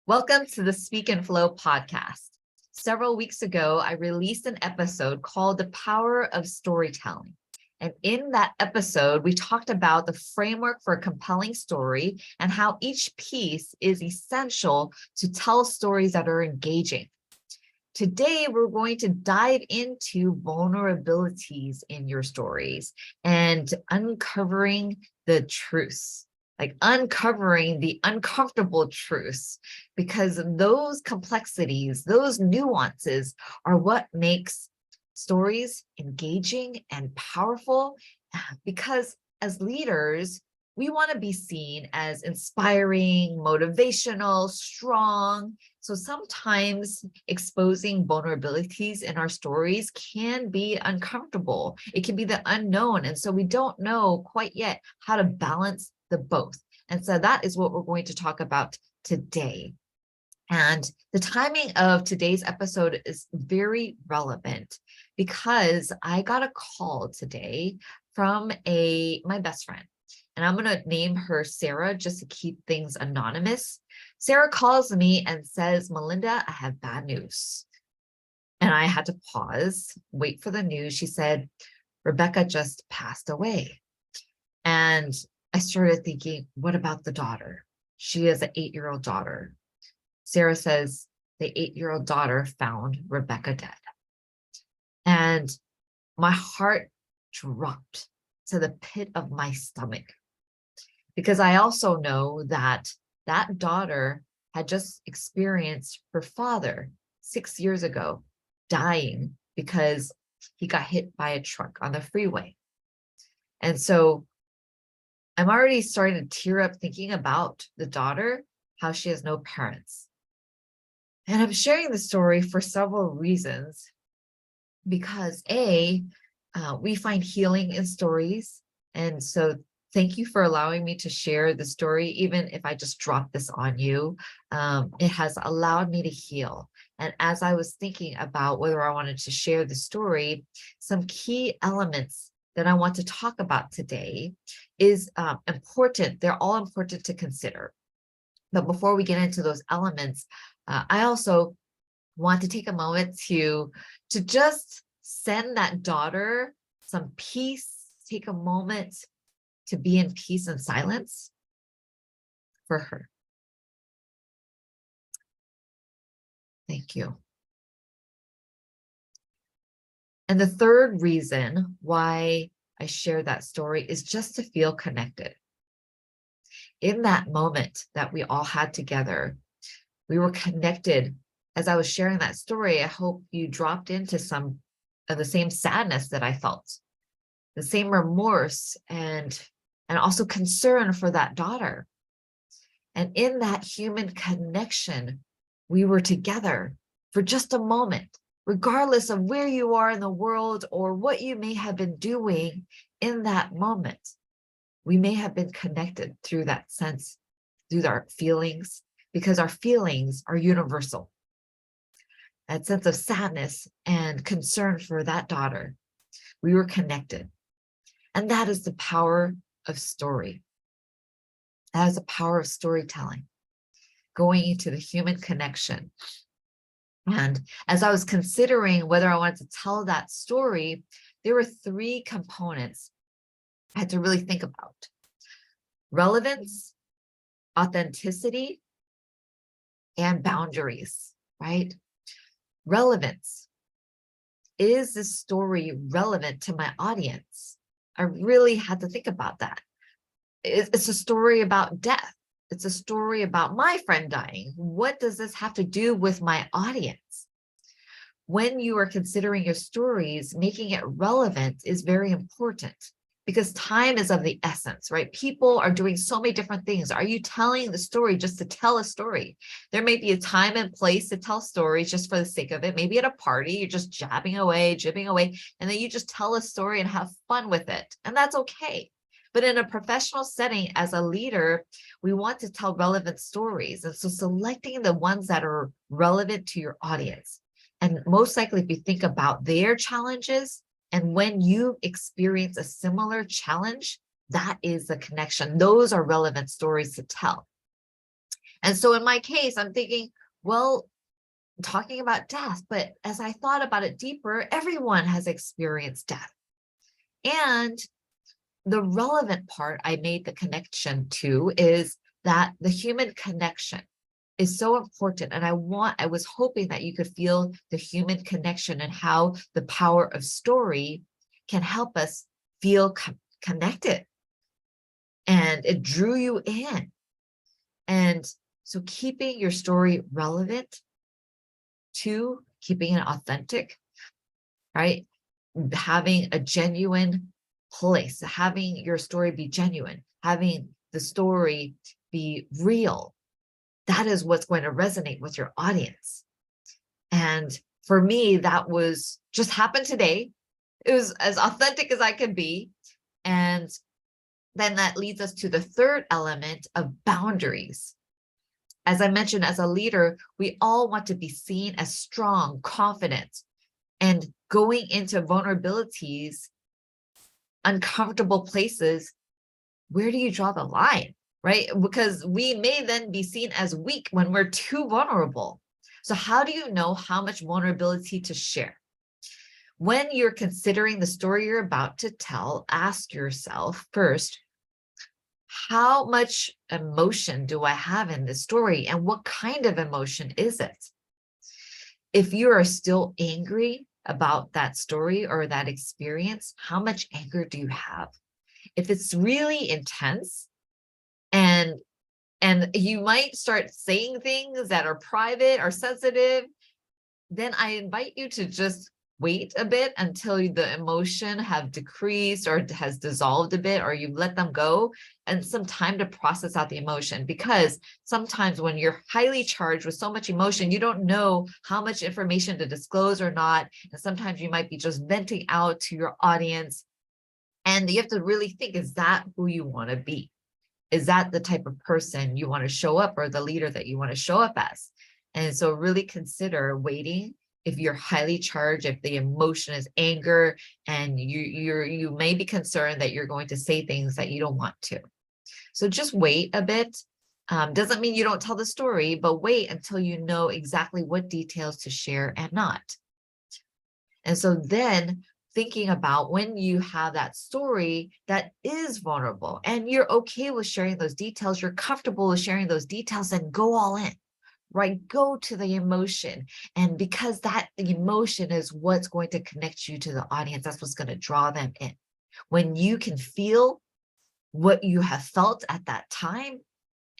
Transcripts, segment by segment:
Welcome to the Speak and Flow podcast. Several weeks ago, I released an episode called The Power of Storytelling. And in that episode, we talked about the framework for a compelling story and how each piece is essential to tell stories that are engaging. Today, we're going to dive into vulnerabilities in your stories and uncovering the truths. Like uncovering the uncomfortable truths, because those complexities, those nuances are what makes stories engaging and powerful. Because as leaders, we want to be seen as inspiring, motivational, strong. So sometimes exposing vulnerabilities in our stories can be uncomfortable. It can be the unknown. And so we don't know quite yet how to balance the both. And so that is what we're going to talk about today. And the timing of today's episode is very relevant because I got a call today from my best friend. And I'm going to name her Sarah just to keep things anonymous. Sarah calls me and says, "Melinda, I have bad news." And I had to pause, wait for the news. She said, "Rebecca just passed away." And I started thinking, what about the daughter? She has an 8-year-old daughter. Sarah says the 8-year-old daughter found Rebecca dead. And my heart dropped to the pit of my stomach, because I also know that that daughter had just experienced her father 6 years ago dying because he got hit by a truck on the freeway. And so I'm already starting to tear up thinking about the daughter, how she has no parents. And I'm sharing the story for several reasons, because we find healing in stories. And so thank you for allowing me to share the story, even if I just dropped this on you. It has allowed me to heal. And as I was thinking about whether I wanted to share the story, some key elements that I want to talk about today is important. They're all important to consider. But before we get into those elements, I also want to take a moment to just send that daughter some peace. Take a moment to be in peace and silence for her. Thank you. And the third reason why I share that story is just to feel connected. In that moment that we all had together, we were connected. As I was sharing that story, I hope you dropped into some of the same sadness that I felt, the same remorse and also concern for that daughter. And in that human connection, we were together for just a moment, regardless of where you are in the world or what you may have been doing in that moment. We may have been connected through that sense, through our feelings, because our feelings are universal. That sense of sadness and concern for that daughter, we were connected. And that is the power of story. That is the power of storytelling, going into the human connection. And as I was considering whether I wanted to tell that story, there were 3 components I had to really think about: relevance, authenticity, and boundaries, right? Relevance. Is this story relevant to my audience? I really had to think about that. It's a story about death. It's a story about my friend dying. What does this have to do with my audience? When you are considering your stories, making it relevant is very important, because time is of the essence, right? People are doing so many different things. Are you telling the story just to tell a story? There may be a time and place to tell stories just for the sake of it. Maybe at a party, you're just jibbing away, and then you just tell a story and have fun with it. And that's okay. But in a professional setting, as a leader, we want to tell relevant stories. And so selecting the ones that are relevant to your audience. And most likely, if you think about their challenges, and when you experience a similar challenge, that is the connection. Those are relevant stories to tell. And so in my case, I'm thinking, well, talking about death, but as I thought about it deeper, everyone has experienced death. And the relevant part I made the connection to is that the human connection is so important. And I was hoping that you could feel the human connection and how the power of story can help us feel connected. And it drew you in. And so keeping your story relevant, to keeping it authentic, right? Having a genuine place, having your story be genuine, having the story be real. That is what's going to resonate with your audience. And for me, that was just happened today. It was as authentic as I could be. And then that leads us to the third element of boundaries. As I mentioned, as a leader, we all want to be seen as strong, confident, and going into vulnerabilities, uncomfortable places. Where do you draw the line, right? Because we may then be seen as weak when we're too vulnerable. So how do you know how much vulnerability to share? When you're considering the story you're about to tell, ask yourself first, how much emotion do I have in this story? And what kind of emotion is it? If you are still angry about that story or that experience, how much anger do you have? If it's really intense and you might start saying things that are private or sensitive, then I invite you to just wait a bit until the emotion have decreased or has dissolved a bit, or you let them go, and some time to process out the emotion. Because sometimes when you're highly charged with so much emotion, you don't know how much information to disclose or not. And sometimes you might be just venting out to your audience. And you have to really think, is that who you want to be? Is that the type of person you want to show up, or the leader that you want to show up as? And so really consider waiting. If you're highly charged, if the emotion is anger, and you may be concerned that you're going to say things that you don't want to. So just wait a bit. Doesn't mean you don't tell the story, but wait until you know exactly what details to share and not. And so then thinking about when you have that story that is vulnerable and you're okay with sharing those details, you're comfortable with sharing those details, and go all in, right? Go to the emotion. And because the emotion is what's going to connect you to the audience, that's what's going to draw them in. When you can feel what you have felt at that time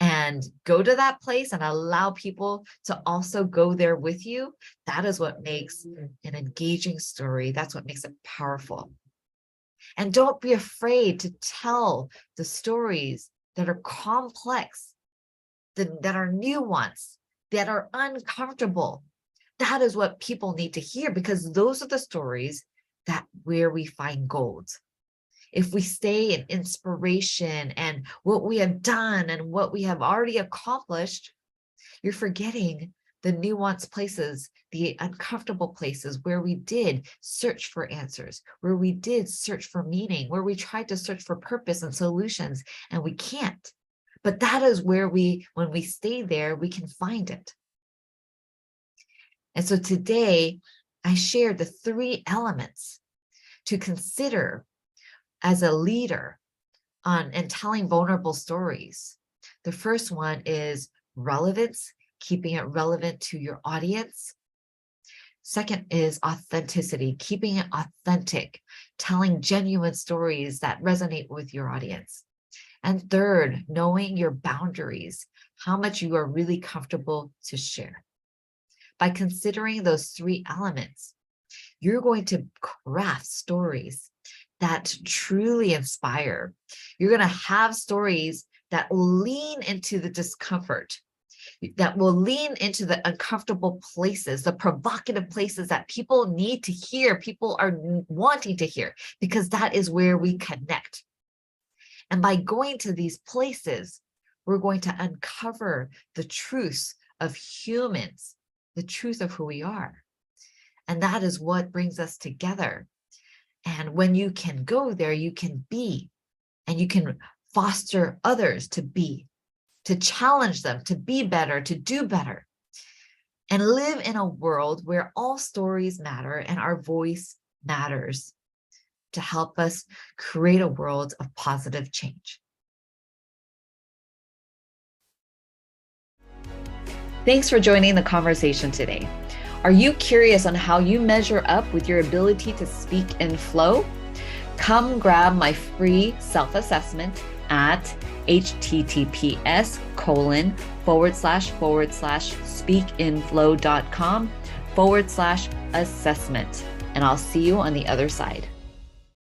and go to that place and allow people to also go there with you, that is what makes an engaging story. That's what makes it powerful. And don't be afraid to tell the stories that are complex, that are nuanced, that are uncomfortable. That is what people need to hear, because those are the stories where we find gold. If we stay in inspiration and what we have done and what we have already accomplished, you're forgetting the nuanced places, the uncomfortable places where we did search for answers, where we did search for meaning, where we tried to search for purpose and solutions, and we can't. But that is where when we stay there, we can find it. And so today, I shared the 3 elements to consider as a leader and telling vulnerable stories. The first one is relevance, keeping it relevant to your audience. Second is authenticity, keeping it authentic, telling genuine stories that resonate with your audience. And third, knowing your boundaries, how much you are really comfortable to share. By considering those 3 elements, you're going to craft stories that truly inspire. You're going to have stories that lean into the discomfort, that will lean into the uncomfortable places, the provocative places that people need to hear, people are wanting to hear, because that is where we connect. And by going to these places, we're going to uncover the truths of humans, the truth of who we are. And that is what brings us together. And when you can go there, you can be, and you can foster others to be, to challenge them, to be better, to do better, and live in a world where all stories matter and our voice matters to help us create a world of positive change. Thanks for joining the conversation today. Are you curious on how you measure up with your ability to speak in flow? Come grab my free self-assessment at https://speakinflow.com/assessment. And I'll see you on the other side.